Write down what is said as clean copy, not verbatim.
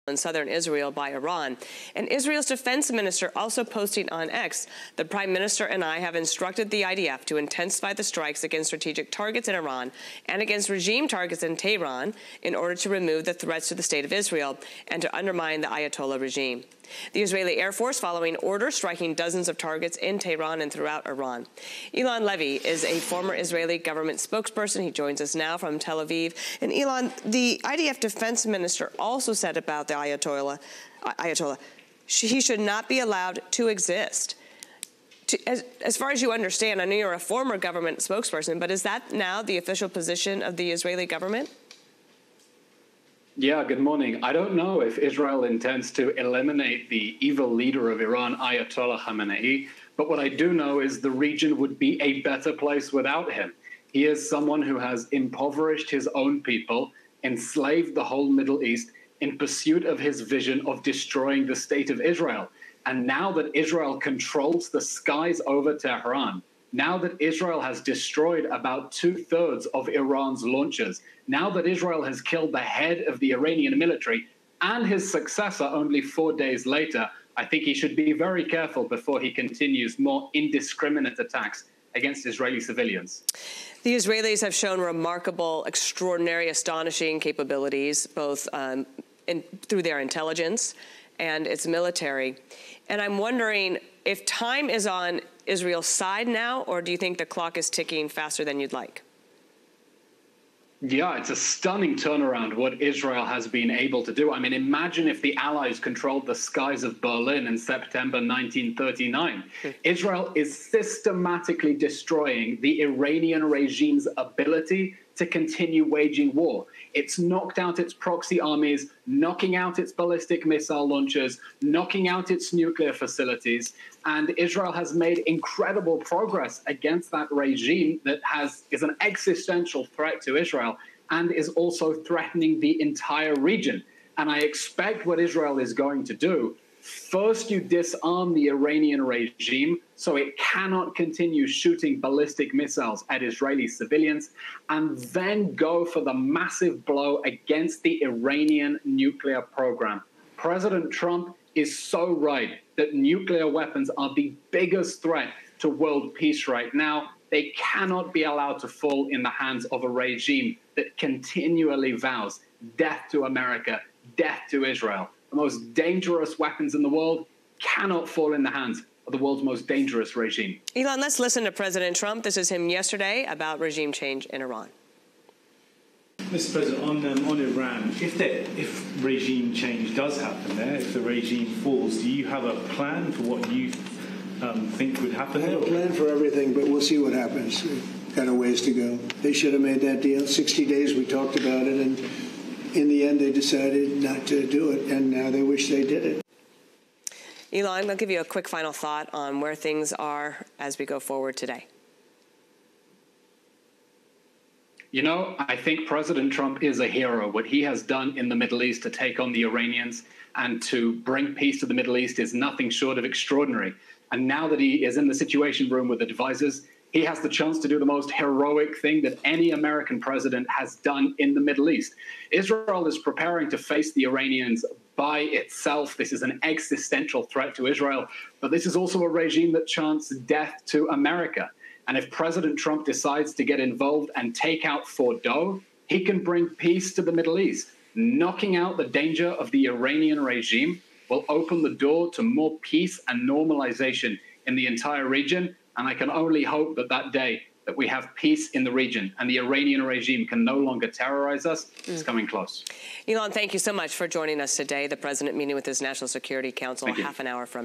in southern Israel by Iran. And Israel's defense minister also posting on X, the prime minister and I have instructed the IDF to intensify the strikes against strategic targets in Iran and against regime targets in Tehran in order to remove the threats to the state of Israel and to undermine the Ayatollah regime. The Israeli Air Force following orders striking dozens of targets in Tehran and throughout Iran. Eylon Levy is a former Israeli government spokesperson. He joins us now from Tel Aviv. And Eylon, the IDF defense minister also said about the Ayatollah, he should not be allowed to exist. As far as you understand, I know you're a former government spokesperson, but is that now the official position of the Israeli government? Yeah, good morning. I don't know if Israel intends to eliminate the evil leader of Iran, Ayatollah Khamenei, but what I do know is the region would be a better place without him. He is someone who has impoverished his own people, enslaved the whole Middle East in pursuit of his vision of destroying the state of Israel. And now that Israel controls the skies over Tehran, now that Israel has destroyed about 2/3 of Iran's launchers, now that Israel has killed the head of the Iranian military and his successor only 4 days later, I think he should be very careful before he continues more indiscriminate attacks against Israeli civilians. The Israelis have shown remarkable, extraordinary, astonishing capabilities, both through their intelligence and its military. And I'm wondering if time is on Israel's side now, or do you think the clock is ticking faster than you'd like? Yeah, it's a stunning turnaround what Israel has been able to do. I mean, imagine if the Allies controlled the skies of Berlin in September 1939. Israel is systematically destroying the Iranian regime's ability to continue waging war. It's knocked out its proxy armies, knocking out its ballistic missile launchers, knocking out its nuclear facilities. And Israel has made incredible progress against that regime that is an existential threat to Israel and is also threatening the entire region. And I expect what Israel is going to do, first you disarm the Iranian regime so it cannot continue shooting ballistic missiles at Israeli civilians, and then go for the massive blow against the Iranian nuclear program. President Trump is so right that nuclear weapons are the biggest threat to world peace right now. They cannot be allowed to fall in the hands of a regime that continually vows death to America, death to Israel. The most dangerous weapons in the world cannot fall in the hands of the world's most dangerous regime. Eylon, let's listen to President Trump. This is him yesterday about regime change in Iran. Mr. President, on Iran, if regime change does happen there, if the regime falls, do you have a plan for what you think would happen? I have a plan for everything, but we'll see what happens. Got a ways to go. They should have made that deal. 60 days we talked about it, and in the end they decided not to do it, and now they wish they did it. Eylon, I'll give you a quick final thought on where things are as we go forward today. You know, I think President Trump is a hero. What he has done in the Middle East to take on the Iranians and to bring peace to the Middle East is nothing short of extraordinary. And now that he is in the Situation Room with advisors, he has the chance to do the most heroic thing that any American president has done in the Middle East. Israel is preparing to face the Iranians by itself. This is an existential threat to Israel, but this is also a regime that chants death to America. And if President Trump decides to get involved and take out Fordo, he can bring peace to the Middle East. Knocking out the danger of the Iranian regime will open the door to more peace and normalization in the entire region. And I can only hope that that day that we have peace in the region and the Iranian regime can no longer terrorize us is coming close. Eylon, thank you so much for joining us today. The president meeting with his National Security Council half an hour from